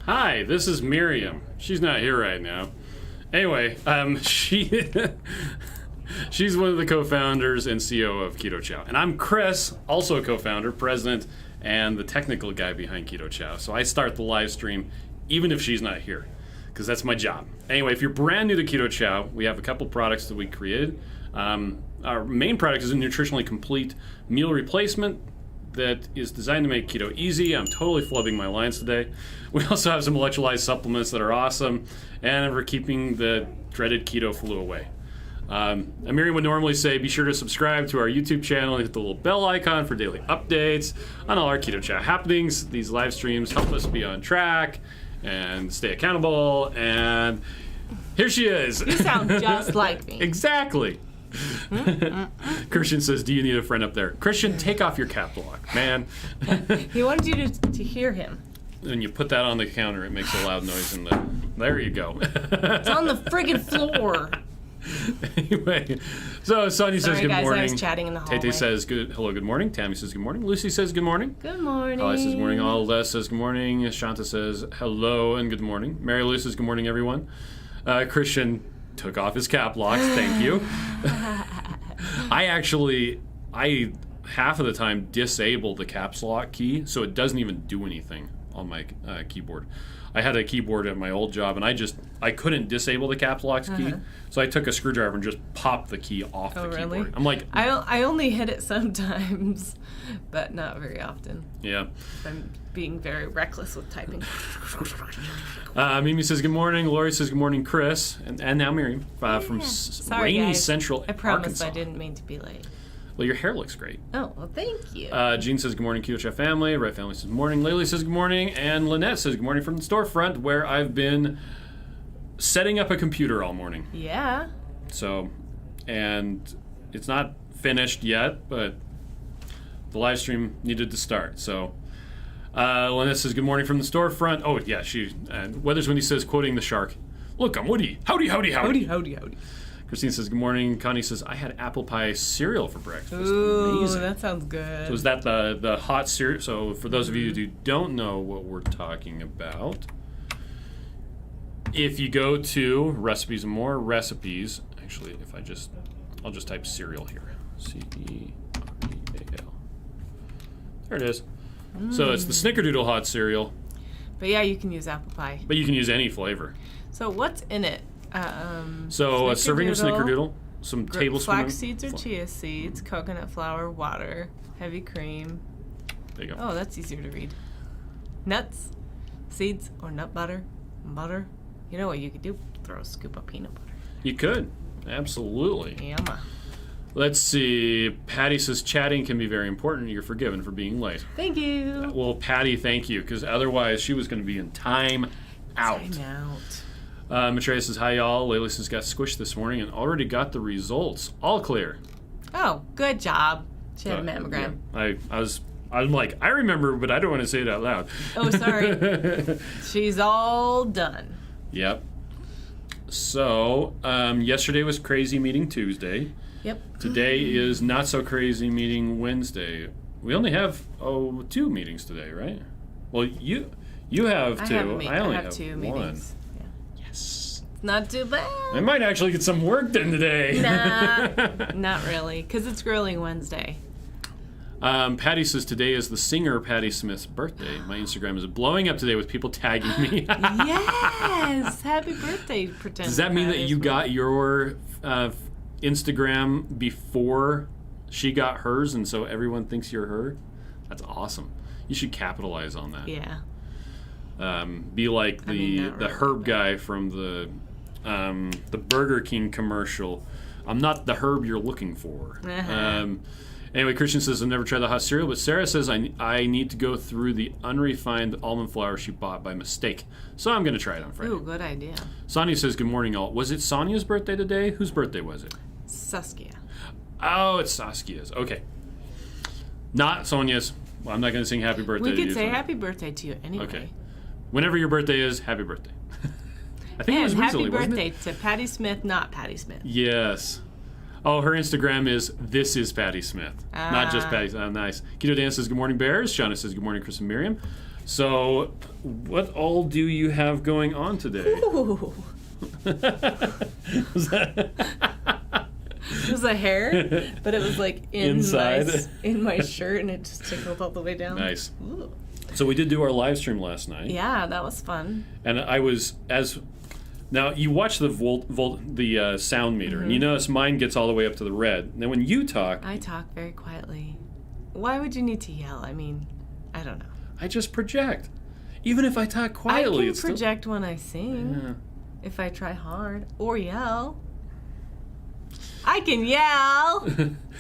Hi, this is Miriam. She's not here right now. Anyway, she's one of the co-founders and CEO of Keto Chow. And I'm Chris, also a co-founder, president, and the technical guy behind Keto Chow. So I start the live stream even if she's not here, because that's my job. Anyway, if you're brand new to Keto Chow, we have a couple products that we created. Our main product is a nutritionally complete meal replacement that is designed to make keto easy. I'm totally flubbing my lines today. We also have some electrolyte supplements that are awesome, and we're keeping the dreaded keto flu away. Miriam would normally say, be sure to subscribe to our YouTube channel and hit the little bell icon for daily updates on all our Keto Chow happenings. These live streams help us be on track and stay accountable, and here she is. You sound just like me. Exactly. Christian says, do you need a friend up there? Christian, take off your cap lock, man. He wanted you to hear him. When you put that on the counter, it makes a loud noise, and there you go. It's on the friggin' floor. Anyway, so Sonia says good guys, morning. I was chatting in the hallway. Tete says hello, good morning. Tammy says good morning. Lucy says good morning. Good morning. Holly says good morning. Alda says good morning. Shanta says hello and good morning. Mary Lou says good morning, everyone. Christian took off his cap locks. Thank you. I half of the time disable the caps lock key, so it doesn't even do anything on my keyboard. I had a keyboard at my old job, and I couldn't disable the caps lock key, so I took a screwdriver and just popped the key off the keyboard. Really? I'm like, I only hit it sometimes, but not very often. Yeah. I'm being very reckless with typing. Mimi says good morning. Lori says good morning, Chris, and now Miriam from Sorry, rainy guys. Central I promise Arkansas. I didn't mean to be late. Well, your hair looks great. Oh, well, thank you. Jean says good morning, Keto Chow family. Right family says good morning. Laylee says good morning, and Lynette says good morning from the storefront, where I've been setting up a computer all morning. Yeah. So, and it's not finished yet, but the live stream needed to start. So, Lynette says good morning from the storefront. Oh yeah, Weathers when he says, quoting the shark, "Look, I'm Woody. Howdy, howdy, howdy." Howdy, howdy. Christine says good morning. Connie says, I had apple pie cereal for breakfast. Ooh, Amazing. that sounds good. So is that the hot cereal? So for those of you who don't know what we're talking about, if you go to recipes and more recipes, actually, I'll just type cereal here. Cereal. There it is. So it's the Snickerdoodle Hot Cereal. But yeah, you can use apple pie. But you can use any flavor. So what's in it? So a serving of Snickerdoodle, some tablespoons. Flax seeds or chia seeds, coconut flour, water, heavy cream. There you go. Oh, that's easier to read. Nuts, seeds, or nut butter. Butter. You know what you could do? Throw a scoop of peanut butter. You could. Absolutely. Yum. Let's see. Patty says chatting can be very important. You're forgiven for being late. Thank you. Well, Patty, thank you, because otherwise she was going to be in time out. Time out. Matreya says, hi, y'all. Layla says, got squished this morning and already got the results. All clear. Oh, good job. She had a mammogram. Yeah. I'm like, I remember, but I don't want to say it out loud. Oh, sorry. She's all done. Yep. So, yesterday was Crazy Meeting Tuesday. Yep. Today is Not So Crazy Meeting Wednesday. We only have, 2 meetings today, right? Well, you have 2. I only have 2 1. meetings. Yes. Not too bad. I might actually get some work done today. Nah, not really, because it's Grilling Wednesday. Patty says today is the singer Patti Smith's birthday. My Instagram is blowing up today with people tagging me. Yes! Happy birthday, pretend. Does that mean that you got your Instagram before she got hers, and so everyone thinks you're her? That's awesome. You should capitalize on that. Yeah. Be like the really, Herb guy from the Burger King commercial. I'm not the Herb you're looking for. Anyway, Christian says, I've never tried the hot cereal, but Sarah says I need to go through the unrefined almond flour she bought by mistake. So I'm going to try it on Friday. Ooh, good idea. Sonia says, good morning, all. Was it Sonia's birthday today? Whose birthday was it? Saskia. Oh, it's Saskia's. Okay. Not Sonia's. Well, I'm not going to sing happy birthday to We you. could say happy birthday to you anyway. Okay. Whenever your birthday is, happy birthday. I think And it was recently, happy birthday wasn't it? to Patti Smith, not Patti Smith. Yes. Oh, her Instagram is This Is Patti Smith. Not just Patti. Nice. Keto Dan says, good morning, Bears. Shauna says, good morning, Chris and Miriam. So what all do you have going on today? Ooh. Was that It was a hair, but it was like Inside? in my shirt, and it just tickled all the way down. nice? Ooh. So we did do our live stream last night, Yeah, that was fun. and I was now you watch the sound meter, and you notice mine gets all the way up to the red. And then when you talk, I talk very quietly. Why would you need to yell? I mean, I don't know. I just project. Even if I talk quietly, I can it's project when I sing. Yeah. If I try hard or yell. I can yell.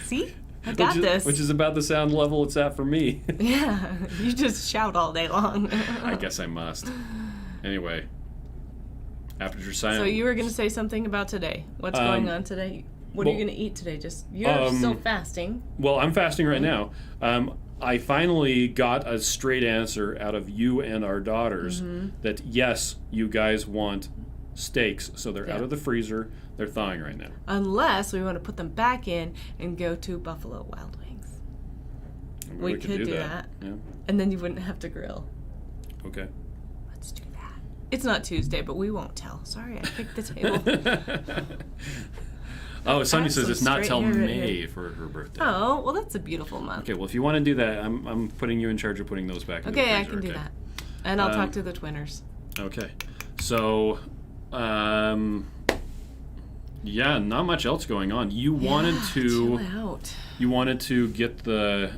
See? I got this. Which is about the sound level it's at for me. Yeah, you just shout all day long. I guess I must. Anyway, after your sign. So you were going to say something about today. What's going on today? What are you going to eat today? You're still fasting. Well, I'm fasting right now. I finally got a straight answer out of you and our daughters that yes, you guys want steaks, so they're out of the freezer. They're thawing right now. Unless we want to put them back in and go to Buffalo Wild Wings. Maybe We could do that. Yeah. And then you wouldn't have to grill. Okay. Let's do that. It's not Tuesday, but we won't tell. Sorry, I picked the table. Oh, Sonia says it's not till straight hair May for her birthday. Oh, well, that's a beautiful month. Okay, well, if you want to do that, I'm putting you in charge of putting those back in the Okay, freezer. I can do that. And I'll talk to the twinners. Okay. So, yeah, not much else going on. You wanted to... Chill out. You wanted to get the...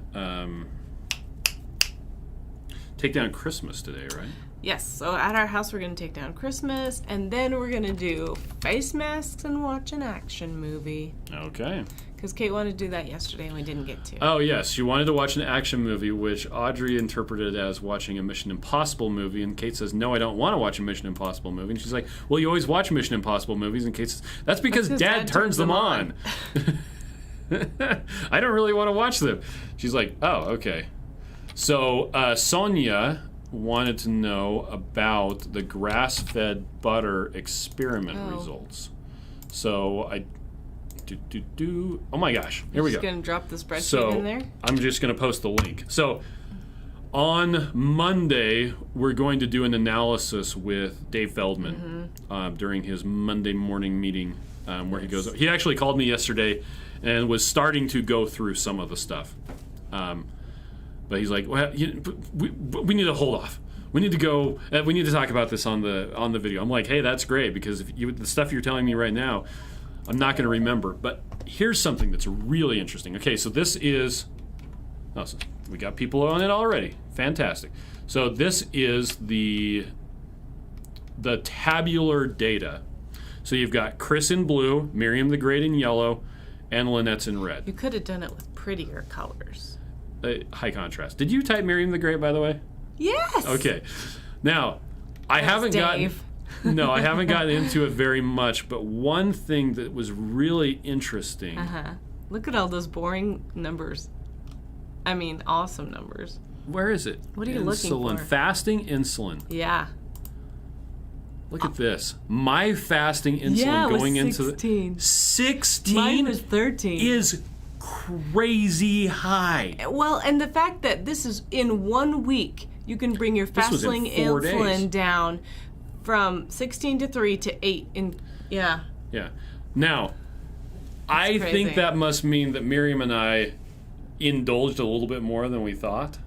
take down Christmas today, right? Yes, so at our house we're going to take down Christmas, and then we're going to do face masks and watch an action movie. Okay. Because Kate wanted to do that yesterday and we didn't get to. Oh, yes. You wanted to watch an action movie, which Audrey interpreted as watching a Mission Impossible movie. And Kate says, no, I don't want to watch a Mission Impossible movie. And she's like, well, you always watch Mission Impossible movies. And Kate says, that's because Dad turns them on. I don't really want to watch them. She's like, oh, okay. So Sonia wanted to know about the grass-fed butter experiment results. So oh my gosh, here we go. Just gonna drop the spreadsheet in there? I'm just gonna post the link. So on Monday, we're going to do an analysis with Dave Feldman during his Monday morning meeting where he goes. He actually called me yesterday and was starting to go through some of the stuff. But he's like, well, we need to hold off. We need to go. We need to talk about this on the video. I'm like, hey, that's great because the stuff you're telling me right now, I'm not going to remember. But here's something that's really interesting. Okay, so this is. Oh, so we got people on it already. Fantastic. So this is the tabular data. So you've got Chris in blue, Miriam the Great in yellow, and Lynette's in red. You could have done it with prettier colors. High contrast. Did you type Miriam the Great, by the way? Yes. Okay. Now, I haven't gotten into it very much, but one thing that was really interesting. Look at all those boring numbers. I mean, awesome numbers. Where is it? What are you looking for? Insulin. Fasting insulin. Yeah. Look at this. My fasting insulin going into 16. 16. Mine was 13. Is crazy high. Well, and the fact that this is in 1 week, you can bring your fasting insulin down from 16 to 3 to 8 Yeah. Now, I think that must mean that Miriam and I indulged a little bit more than we thought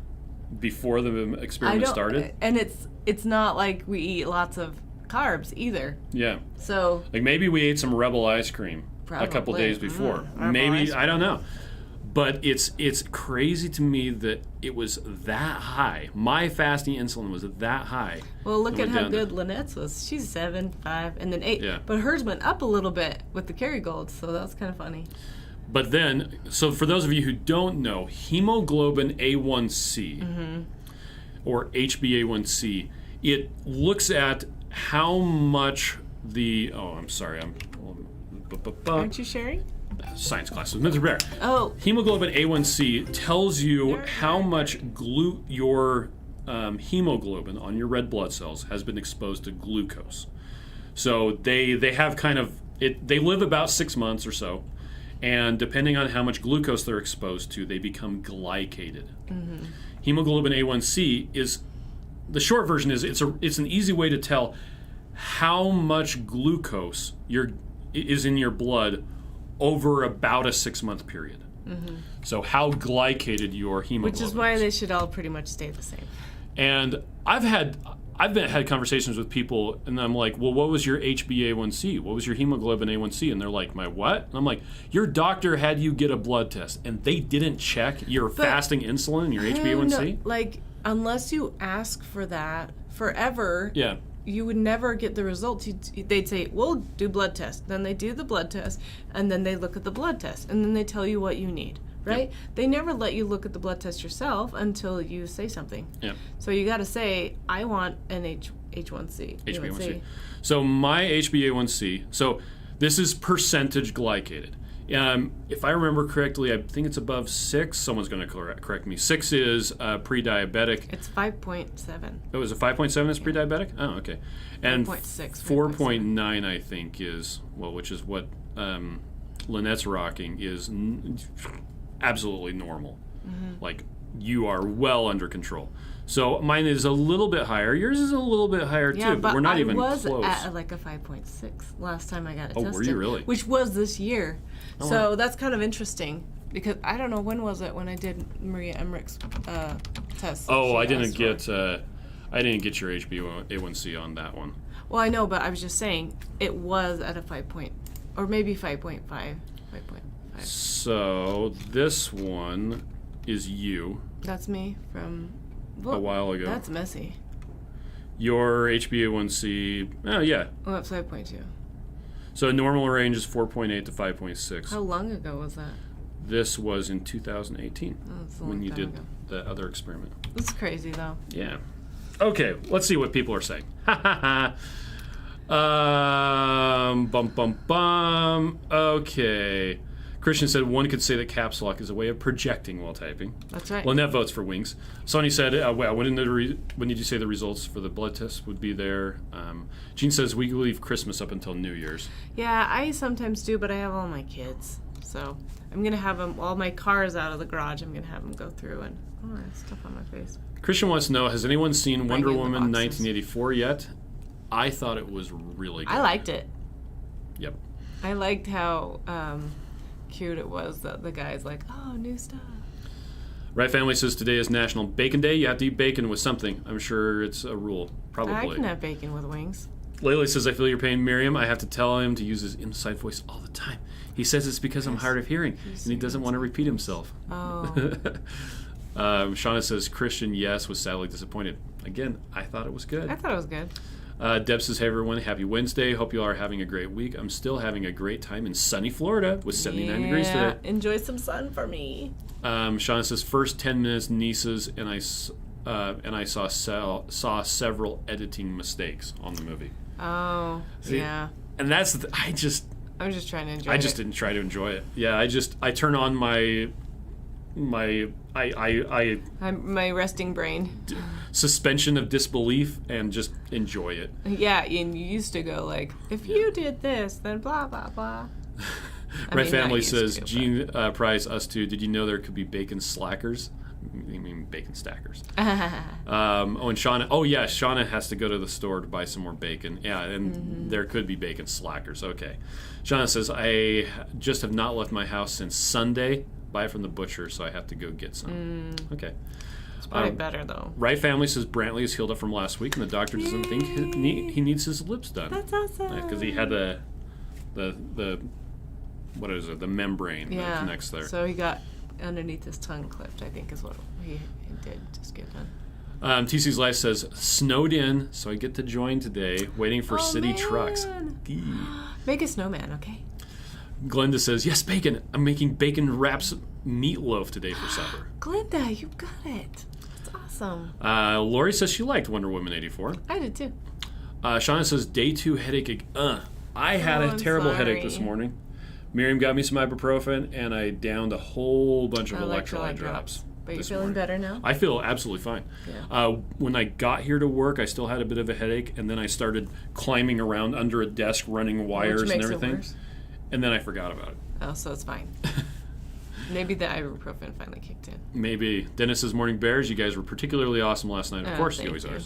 before the experiment started. And it's not like we eat lots of carbs either. Yeah. So like maybe we ate some Rebel ice cream a couple days before. Maybe, I don't know. But it's crazy to me that it was that high. My fasting insulin was that high. Well, look at how good Lynette's was. She's 7, 5, and then 8. Yeah. But hers went up a little bit with the Kerrygold, so that was kind of funny. But then, so for those of you who don't know, hemoglobin A1c, or HbA1c, it looks at how much the... Oh, I'm sorry. Aren't you sharing? Science class with Mr. Bear. Oh. Hemoglobin A1c tells you how much your hemoglobin on your red blood cells has been exposed to glucose. So they have kind of they live about 6 months or so, and depending on how much glucose they're exposed to, they become glycated. Hemoglobin A1c is the short version is it's an easy way to tell how much glucose is in your blood over about a 6-month period. Mm-hmm. So how glycated your hemoglobin Which is why they should all pretty much stay the same. And I've had conversations with people, and I'm like, well, what was your HbA1c? What was your hemoglobin A1c? And they're like, my what? And I'm like, your doctor had you get a blood test, and they didn't check your fasting insulin and your HbA1c? Like, unless you ask for that forever, you would never get the results. They'd say, we'll do blood test. Then they do the blood test, and then they look at the blood test, and then they tell you what you need. Right? Yep. They never let you look at the blood test yourself until you say something. Yep. So you got to say, I want an H1C. HbA1c. So my HbA1c, so this is percentage glycated. If I remember correctly, I think it's above 6. Someone's going to correct me. 6 is pre-diabetic. It's 5.7. Oh, is it 5.7 that's pre-diabetic? Oh, okay. And 5.6. 4.9, I think, is, which is what Lynette's rocking, is absolutely normal. Mm-hmm. Like, you are well under control. So mine is a little bit higher. Yours is a little bit higher too, but we're not even close. I was at like a 5.6 last time I got it tested. Oh, were you really? Which was this year. Oh, so that's kind of interesting because I don't know, when was it when I did Maria Emmerich's test? Oh, I didn't get your HbA1c on that one. Well, I know, but I was just saying it was at a 5 point, or maybe 5.5. 5.5. So this one is you. That's me from a while ago. That's messy. Your HbA1c, Oh, that's 5.2. So normal range is 4.8 to 5.6. How long ago was that? This was in 2018 when you did ago. The other experiment. It's crazy though. Yeah. Okay, let's see what people are saying. Okay. Christian said one could say that caps lock is a way of projecting while typing. That's right. Lynette votes for wings. Sonny said, when did you say the results for the blood test would be there? Jean says we leave Christmas up until New Year's. Yeah, I sometimes do, but I have all my kids. So I'm going to have them, all my cars out of the garage, I'm going to have them go through and, I have stuff on my face. Christian wants to know, has anyone seen Wonder Woman 1984 yet? I thought it was really good. I liked it. Yep. I liked how cute it was that the guy's like, oh, new stuff. Right Family says today is National Bacon Day. You have to eat bacon with something. I'm sure it's a rule. Probably. I can have bacon with wings. Layla says, I feel your pain, Miriam. I have to tell him to use his inside voice all the time. He says it's because I'm hard of hearing, and he doesn't want to repeat himself. Oh. Shauna says, Christian, yes, was sadly disappointed. Again, I thought it was good. I thought it was good. Deb says, hey everyone, happy Wednesday. Hope you all are having a great week. I'm still having a great time in sunny Florida with 79 degrees today. Enjoy some sun for me. Shauna says, first 10 minutes nieces, and I saw several editing mistakes on the movie. Oh, yeah. And that's, I'm just trying to enjoy it. I just didn't try to enjoy it. Yeah, I turn on my resting brain. Suspension of disbelief and just enjoy it. Yeah, and you used to go like, if you did this, then blah, blah, blah. Right Family says, Gene Price, us too, did you know there could be bacon slackers? I mean bacon stackers. And Shauna, Shauna has to go to the store to buy some more bacon. Yeah, and there could be bacon slackers. Okay. Shauna says, I just have not left my house since Sunday. Buy it from the butcher, so I have to go get some. Okay. It's probably better, though. Right Family says Brantley is healed up from last week, and the doctor doesn't think he needs his lips done. That's awesome. Because he had the what is it? The membrane that connects there. So he got underneath his tongue clipped, I think is what he did just get done. TC's Life says, snowed in, so I get to join today, waiting for city trucks. Make a snowman, okay? Glenda says, yes, bacon. I'm making bacon wraps meatloaf today for supper. Glenda, you got it. That's awesome. Lori says she liked Wonder Woman 84. I did too. Shauna says, day 2 headache. I had a terrible headache this morning. Miriam got me some ibuprofen, and I downed a whole bunch of electrolyte drops. But you're feeling better now? I feel absolutely fine. Yeah. When I got here to work, I still had a bit of a headache, and then I started climbing around under a desk, running wires and everything. And then I forgot about it. Oh, so it's fine. Maybe the ibuprofen finally kicked in. Maybe. Dennis says, Morning Bears, you guys were particularly awesome last night. Of course, you always are.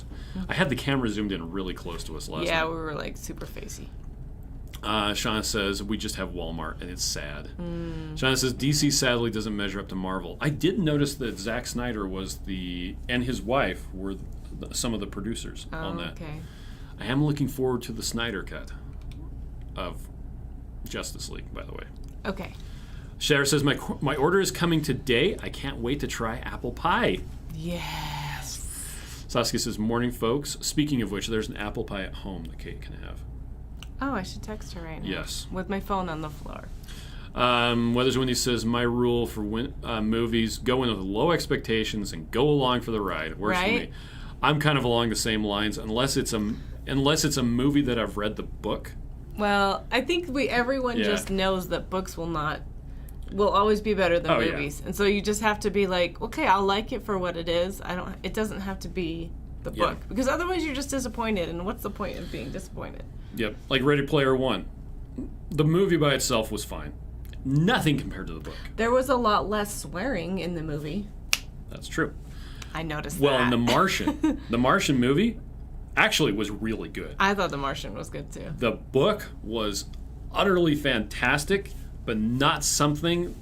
I had the camera zoomed in really close to us last night. Yeah, we were like super facey. Shauna says, we just have Walmart, and it's sad. Shauna says, DC sadly doesn't measure up to Marvel. I did notice that Zack Snyder and his wife were some of the producers on that. Okay. I am looking forward to the Snyder cut of Justice League, by the way. Okay. Cher says, my order is coming today. I can't wait to try apple pie. Yes. Saskia says, morning, folks. Speaking of which, there's an apple pie at home that Kate can have. Oh, I should text her right now. Yes. With my phone on the floor. Weathers Wendy says, my rule for movies, go in with low expectations and go along for the ride. Works for me. I'm kind of along the same lines, unless it's a movie that I've read the book. Well, I think everyone just knows that books will always be better than movies. Yeah. And so you just have to be like, okay, I'll like it for what it is. It doesn't have to be the book. Because otherwise you're just disappointed, and what's the point of being disappointed? Yep. Like Ready Player One. The movie by itself was fine. Nothing compared to the book. There was a lot less swearing in the movie. That's true. I noticed that. Well, in the Martian movie actually was really good. I thought The Martian was good too. The book was utterly fantastic, but not something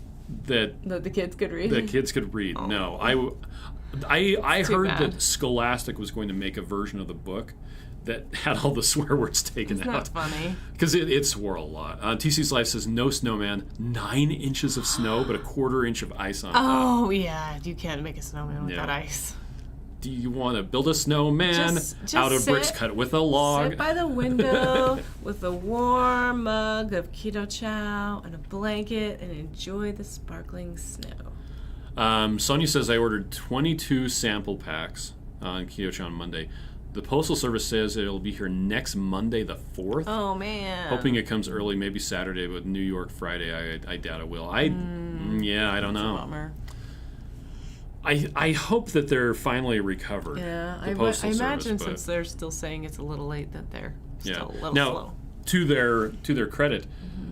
that the kids could read. The kids could read. Oh. No, I heard that Scholastic was going to make a version of the book that had all the swear words taken out. That's not funny. Because it swore a lot. TC's Life says, no snowman, 9 inches of snow, but a 1/4 inch of ice on top. Oh, yeah. You can't make a snowman without ice. Do you want to build a snowman out of bricks cut with a log? Sit by the window with a warm mug of Keto Chow and a blanket and enjoy the sparkling snow. Sonia says, I ordered 22 sample packs on Keto Chow on Monday. The Postal Service says it'll be here next Monday, the 4th. Oh, man. Hoping it comes early, maybe Saturday, but New York Friday, I doubt it will. I don't know. A bummer. I hope that they're finally recovered. Yeah, I imagine since they're still saying it's a little late that they're still a little slow. To their credit,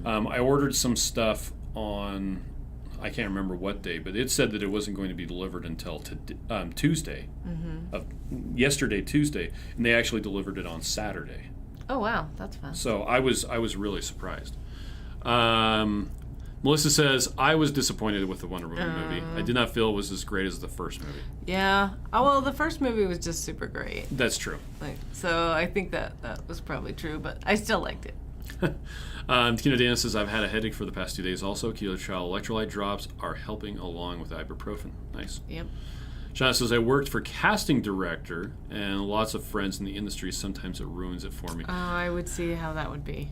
I ordered some stuff on, I can't remember what day, but it said that it wasn't going to be delivered until Tuesday, yesterday Tuesday, and they actually delivered it on Saturday. Oh wow, that's fun. So I was really surprised. Melissa says, I was disappointed with the Wonder Woman movie. I did not feel it was as great as the first movie. Yeah. Oh, well, the first movie was just super great. That's true. So I think that was probably true, but I still liked it. Tina Dana says, I've had a headache for the past 2 days also. Keto Chow electrolyte drops are helping along with ibuprofen. Nice. Yep. Shauna says, I worked for casting director and lots of friends in the industry. Sometimes it ruins it for me. Oh, I would see how that would be.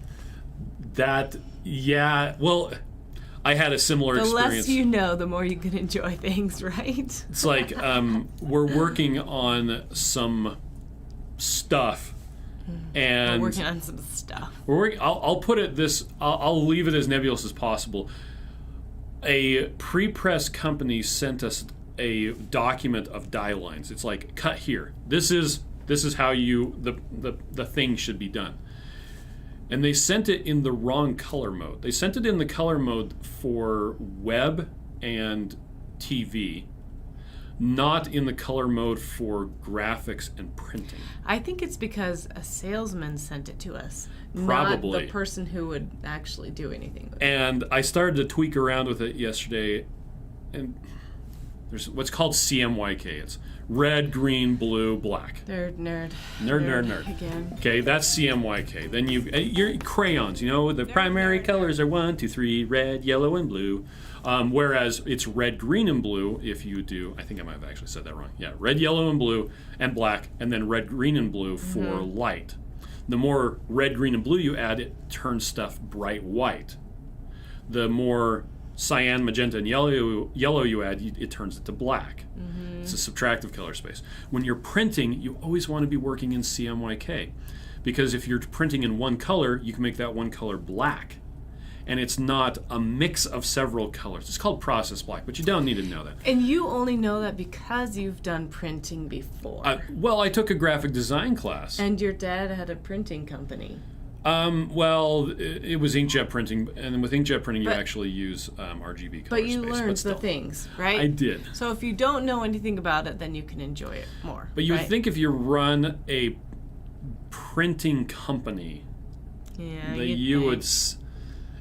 Well, I had a similar experience. The less you know, the more you can enjoy things, right? It's like we're working on some stuff. And we're working on some stuff. I'll put it this. I'll leave it as nebulous as possible. A pre-press company sent us a document of dye lines. It's like, cut here. This is how the thing should be done. And they sent it in the wrong color mode. They sent it in the color mode for web and TV, not in the color mode for graphics and printing. I think it's because a salesman sent it to us, probably not the person who would actually do anything with it. And I started to tweak around with it yesterday, and there's what's called CMYK. It's red, green, blue, black. Nerd. Again. Okay, that's CMYK. Then your crayons. The primary colors are 1, 2, 3, red, yellow, and blue. Whereas it's red, green, and blue if you do, I think I might have actually said that wrong. Yeah, red, yellow, and blue, and black, and then red, green, and blue for light. The more red, green, and blue you add, it turns stuff bright white. The more cyan, magenta, and yellow you add, it turns it to black. It's a subtractive color space. When you're printing, you always want to be working in CMYK, because if you're printing in one color, you can make that one color black. And it's not a mix of several colors. It's called process black, but you don't need to know that. And you only know that because you've done printing before. Well, I took a graphic design class. And your dad had a printing company. Well, it was inkjet printing, and with inkjet printing, you actually use RGB color But you learned the things, right? I did. So if you don't know anything about it, then you can enjoy it more. But you would think if you run a printing company, that you would.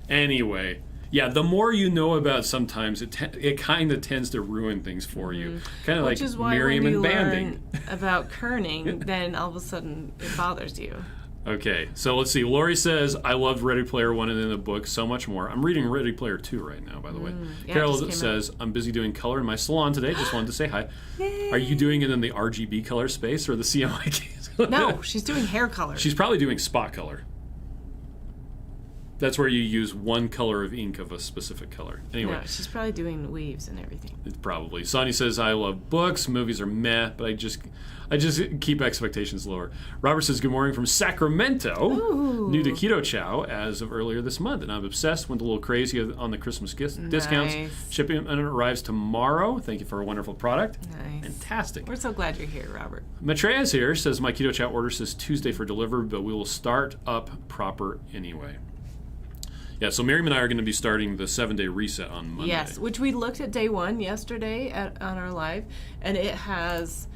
Anyway, yeah. The more you know about, sometimes it kind of tends to ruin things for you. Kind of like Miriam and banding. Which is why when you learn about kerning, then all of a sudden it bothers you. Okay, so let's see. Lori says, I loved Ready Player One and in the book so much more. I'm reading Ready Player 2 right now, by the way. Yeah, Carol says, I'm busy doing color in my salon today. Just wanted to say hi. Yay. Are you doing it in the RGB color space or the CMYK? No, she's doing hair color. She's probably doing spot color. That's where you use one color of ink of a specific color. Anyway. No, she's probably doing weaves and everything. Probably. Sonny says, I love books. Movies are meh, but I just keep expectations lower. Robert says, good morning from Sacramento. Ooh. New to Keto Chow as of earlier this month. And I'm obsessed. Went a little crazy on the Christmas discounts. Shipping and it arrives tomorrow. Thank you for a wonderful product. Nice. Fantastic. We're so glad you're here, Robert. Matreya's here. Says, my Keto Chow order says Tuesday for delivery, but we will start up proper anyway. Yeah, so Miriam and I are going to be starting the 7-day reset on Monday. Yes, which we looked at day one yesterday on our live, and it has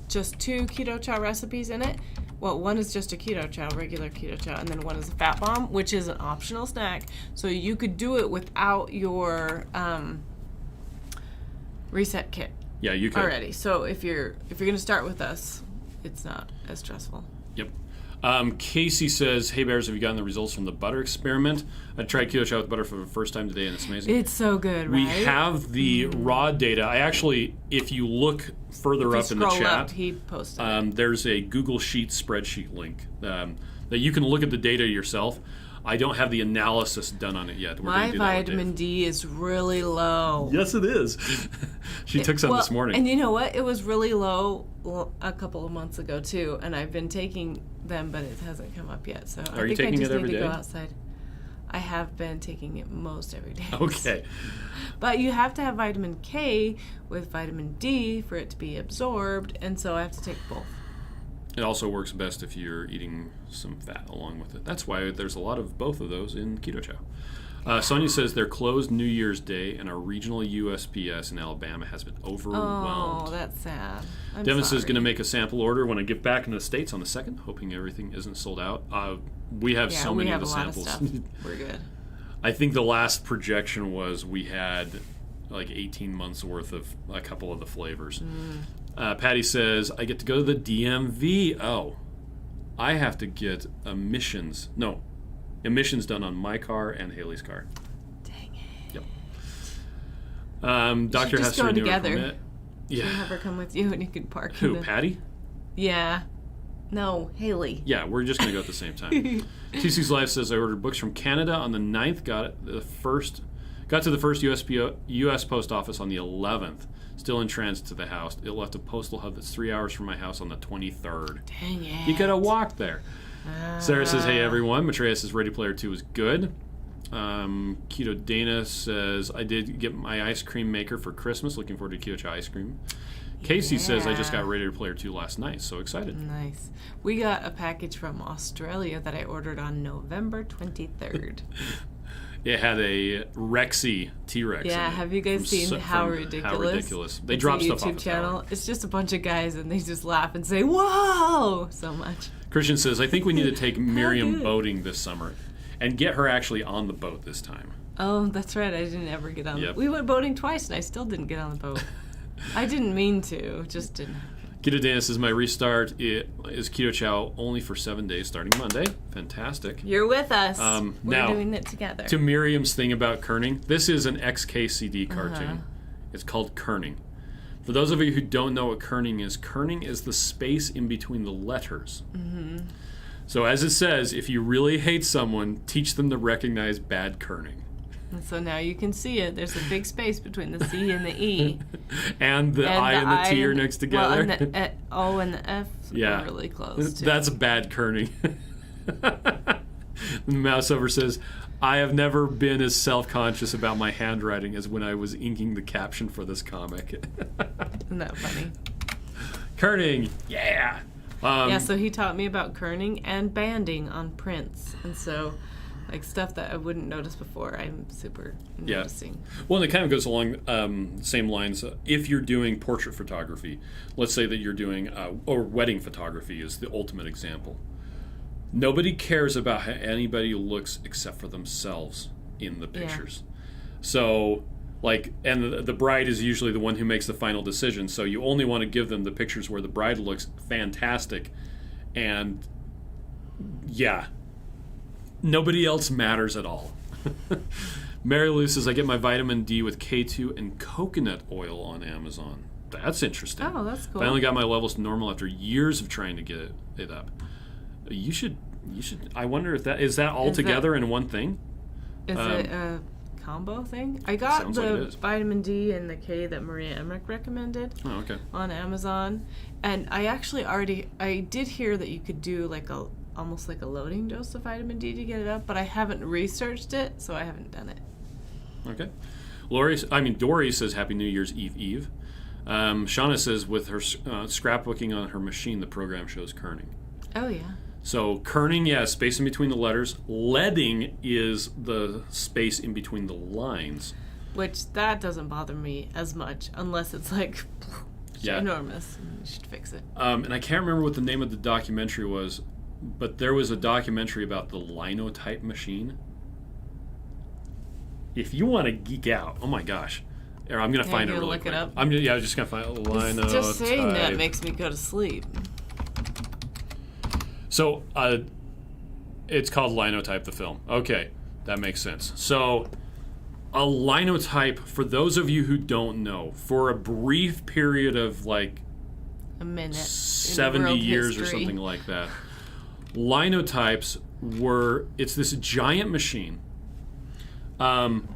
just 2 Keto Chow recipes in it. Well, one is just a Keto Chow, regular Keto Chow, and then one is a Fat Bomb, which is an optional snack. So you could do it without your reset kit. Yeah, you could. Already. So if you're going to start with us, it's not as stressful. Yep. Casey says, hey Bears, have you gotten the results from the butter experiment? I tried Keto Chow with butter for the first time today and it's amazing. It's so good, right? We have the raw data. I actually, if you look further up in the chat, up, he posted there's a Google Sheet spreadsheet link that you can look at the data yourself. I don't have the analysis done on it yet. My vitamin D is really low. Yes, it is. She took some this morning. And you know what? It was really low a couple of months ago, too. And I've been taking them, but it hasn't come up yet. So Are you taking it every day? I think I just need to go outside. I have been taking it most every day. Okay. But you have to have vitamin K with vitamin D for it to be absorbed. And so I have to take both. It also works best if you're eating some fat along with it. That's why there's a lot of both of those in Keto Chow. Sonia says they're closed New Year's Day and our regional USPS in Alabama has been overwhelmed. Oh, that's sad. Devin says going to make a sample order when I get back in the States on the 2nd, hoping everything isn't sold out. We have so many of the samples. We're good. I think the last projection was we had like 18 months worth of a couple of the flavors. Patty says, I get to go to the DMV. Oh, I have to get emissions done on my car and Haley's car. Dang it. Yep. Doctor has to renew her permit. Yeah. She'll have her come with you and you can park. Who, Patty? Yeah. No, Haley. Yeah, we're just going to go at the same time. TC's Life says, I ordered books from Canada on the 9th, got to the first U.S. post office on the 11th. Still in transit to the house. It left a postal hub that's 3 hours from my house on the 23rd. Dang it. You could have walked there. Sarah says, hey everyone. Matreya says Ready Player 2 is good. Keto Dana says, I did get my ice cream maker for Christmas. Looking forward to Keto Chow ice cream. Casey says, I just got Ready Player 2 last night. So excited. Nice. We got a package from Australia that I ordered on November 23rd. It had a Rexy T-Rex. Yeah, have you guys seen How Ridiculous? They drop stuff off the YouTube channel. It's just a bunch of guys and they just laugh and say, whoa, so much. Christian says, I think we need to take Miriam boating this summer and get her actually on the boat this time. Oh, that's right. I didn't ever get on. Yep. We went boating twice and I still didn't get on the boat. I didn't mean to, just didn't. Keto Dana says, my restart is Keto Chow only for 7 days starting Monday. Fantastic. You're with us. We're doing it together. To Miriam's thing about kerning, this is an XKCD cartoon. It's called kerning. For those of you who don't know what kerning is the space in between the letters. So as it says, if you really hate someone, teach them to recognize bad kerning. And so now you can see it. There's a big space between the C and the E. And the I and the T are next together. Well, and the O and the F are really close, too. That's bad kerning. The mouse over says, I have never been as self-conscious about my handwriting as when I was inking the caption for this comic. Isn't that funny? Kerning, yeah. So he taught me about kerning and banding on prints. And so, like, stuff that I wouldn't notice before, I'm super noticing. Well, and it kind of goes along the same lines. If you're doing portrait photography, let's say that you're doing, or wedding photography is the ultimate example. Nobody cares about how anybody looks except for themselves in the pictures. So, like, and the bride is usually the one who makes the final decision. So you only want to give them the pictures where the bride looks fantastic. And, nobody else matters at all. Mary Lou says, I get my vitamin D with K2 and coconut oil on Amazon. That's interesting. Oh, that's cool. I only got my levels to normal after years of trying to get it up. You should. I wonder if that is all together in one thing. Is it a combo thing? I got the vitamin D and the K that Maria Emmerich recommended. Oh, okay. On Amazon, and I actually I did hear that you could do like almost like a loading dose of vitamin D to get it up, but I haven't researched it, so I haven't done it. Okay. Dory says Happy New Year's Eve. Shauna says with her scrapbooking on her machine, the program shows kerning. Oh, yeah. So kerning, space in between the letters. Leading is the space in between the lines. Which, that doesn't bother me as much, unless it's like enormous. You should fix it. And I can't remember what the name of the documentary was, but there was a documentary about the linotype machine. If you want to geek out, oh my gosh. I'm going to find it really quick. Look it up? I was just going to find linotype. Just saying that makes me go to sleep. So, it's called Linotype, the film. Okay, that makes sense. So, a linotype, for those of you who don't know, for a brief period of like a minute, 70 years or something like that, linotypes it's this giant machine, and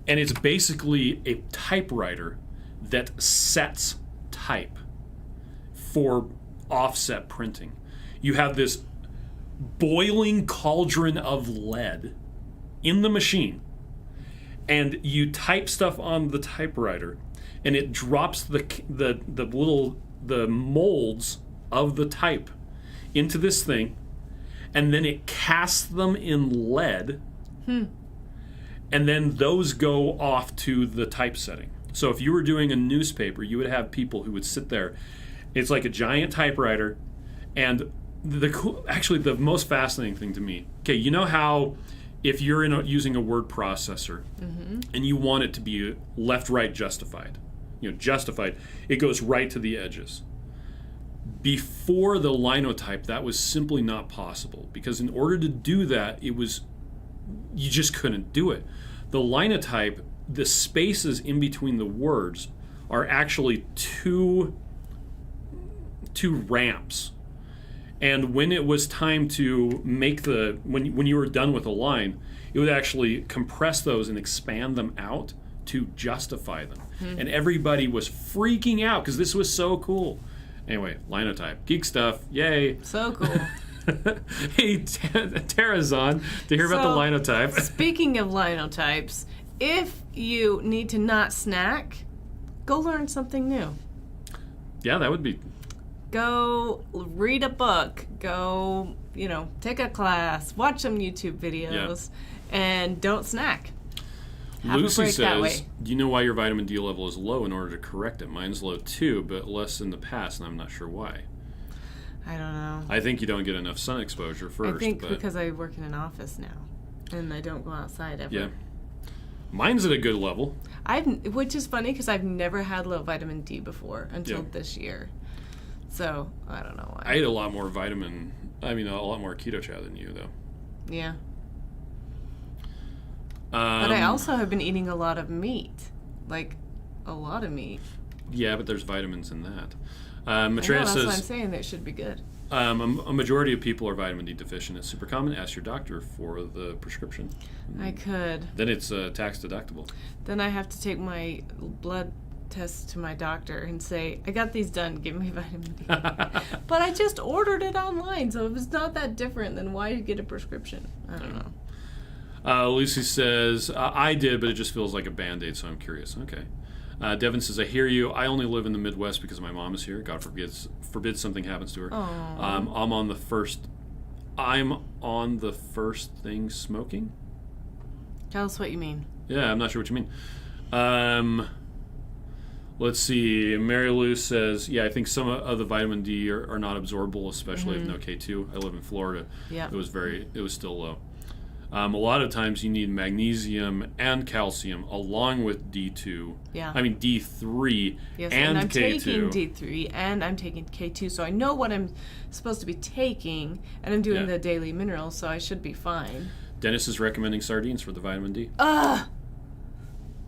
it's basically a typewriter that sets type for offset printing. You have this boiling cauldron of lead in the machine, and you type stuff on the typewriter, and it drops the molds of the type into this thing, and then it casts them in lead, and then those go off to the typesetting. So if you were doing a newspaper, you would have people who would sit there. It's like a giant typewriter, and the most fascinating thing to me, okay, you know how if you're using a word processor and you want it to be left-right justified, it goes right to the edges. Before the linotype, that was simply not possible, because in order to do that, you just couldn't do it. The linotype, the spaces in between the words are actually two ramps. And when it was time to make when you were done with a line, it would actually compress those and expand them out to justify them. And everybody was freaking out because this was so cool. Anyway, linotype. Geek stuff. Yay. So cool. Hey, Tara's on to hear about the linotype. Speaking of linotypes, if you need to not snack, go learn something new. Yeah, that would be... Go read a book, go, take a class, watch some YouTube videos, and don't snack. Have Lucy a break that way. says, do you know why your vitamin D level is low in order to correct it? Mine's low too, but less in the past, and I'm not sure why. I don't know. I think you don't get enough sun exposure first. I think because I work in an office now, and I don't go outside ever. Yeah. Mine's at a good level. Which is funny because I've never had low vitamin D before until this year. So, I don't know why. I ate a lot more a lot more Keto Chow than you, though. Yeah. But I also have been eating a lot of meat. Like, a lot of meat. Yeah, but there's vitamins in that. Maitreya says... That's what I'm saying. It should be good. A majority of people are vitamin D deficient. It's super common. Ask your doctor for the prescription. I could. Then it's tax deductible. Then I have to take my blood test to my doctor and say, I got these done, give me vitamin D. But I just ordered it online, so if it's not that different, then why get a prescription? I don't know. Lucy says, I did, but it just feels like a Band-Aid, so I'm curious. Okay. Devin says, I hear you. I only live in the Midwest because my mom is here. God forbids something happens to her. I'm on the first thing smoking. Tell us what you mean. Yeah, I'm not sure what you mean. Let's see. Mary Lou says, yeah, I think some of the vitamin D are not absorbable, especially if no K2. I live in Florida. Yeah. It was still low. A lot of times you need magnesium and calcium along with D2. Yeah. I mean D3 and I'm K2. Taking D3 and I'm taking K2, so I know what I'm supposed to be taking, and I'm doing the daily minerals, so I should be fine. Dennis is recommending sardines for the vitamin D.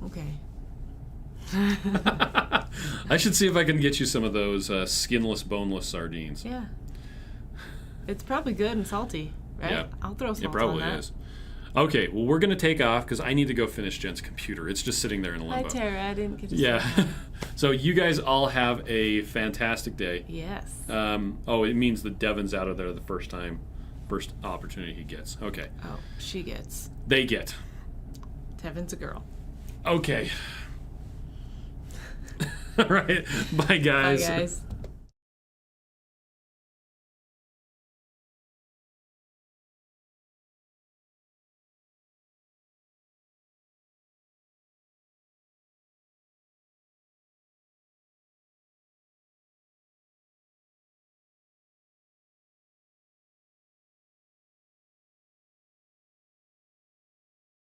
Okay. I should see if I can get you some of those skinless, boneless sardines. Yeah. It's probably good and salty, right? Yeah. I'll throw salt on that. It probably is. Okay, well, we're going to take off because I need to go finish Jen's computer. It's just sitting there in limbo. Hi, Tara. I didn't get to say that. So you guys all have a fantastic day. Yes. It means that Devin's out of there the first opportunity he gets. Okay. Oh, she gets. They get. Devin's a girl. Okay. All right. Bye, guys. Bye, guys.